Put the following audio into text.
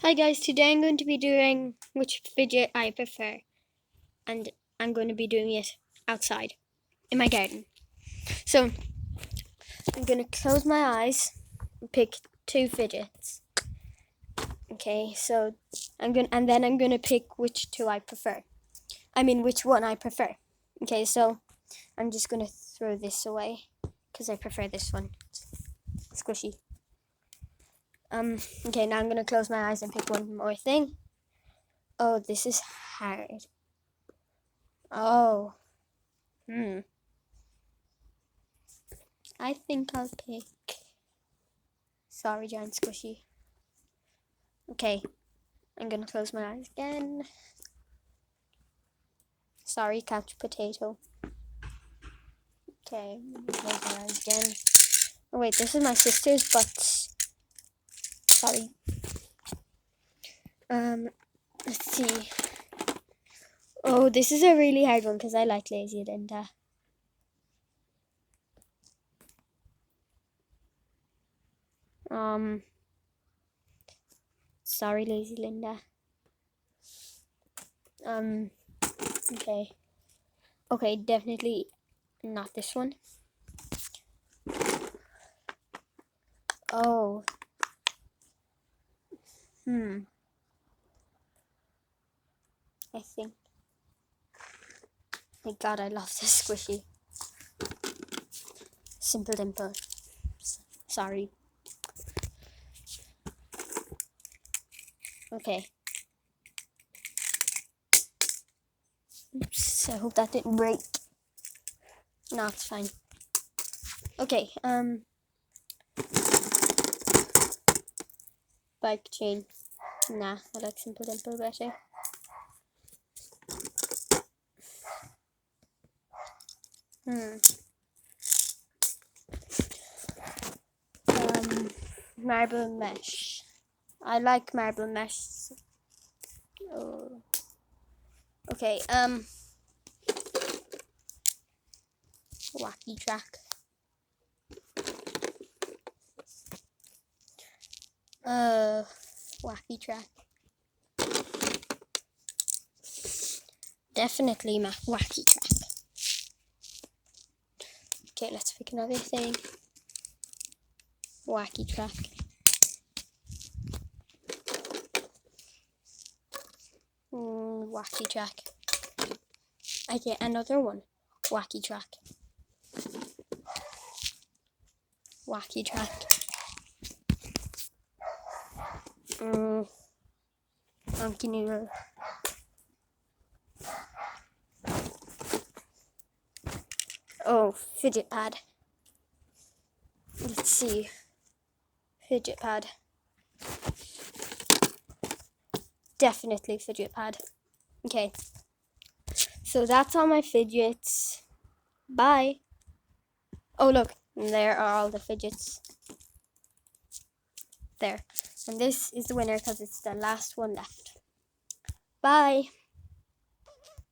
Hi guys, today I'm going to be doing which fidget I prefer, and I'm going to be doing it outside in my garden. So I'm going to close my eyes and pick two fidgets. Okay, so I'm going to pick which two I prefer. Which one I prefer. Okay, so I'm just going to throw this away because I prefer this one. It's squishy. Okay, now I'm going to close my eyes and pick one more thing. Oh, this is hard. Oh. I think I'll pick. Sorry, giant squishy. Okay, I'm gonna close my eyes again. Sorry, couch potato. Okay, close my eyes again. Oh wait, this is my sister's, but sorry. Let's see. Oh, this is a really hard one because I like Lazy Linda. Sorry, Lazy Linda. Okay. Okay, definitely not this one. Oh. I think. Thank God I love this squishy. Simple Dimple. Sorry. Okay. Oops, I hope that didn't break. No, it's fine. Okay, bike chain. Nah, I like Simple Dimple better. Marble mesh. I like marble mesh. Oh. Okay, wacky track. Wacky track. Definitely wacky track. Okay, let's pick another thing. Wacky track. Wacky track. I get another one. Wacky track. Wacky track. Monkey noodle. Oh, fidget pad. Let's see. Fidget pad. Definitely fidget pad. Okay. So that's all my fidgets. Bye. Oh, look. There are all the fidgets. There. And this is the winner because it's the last one left. Bye.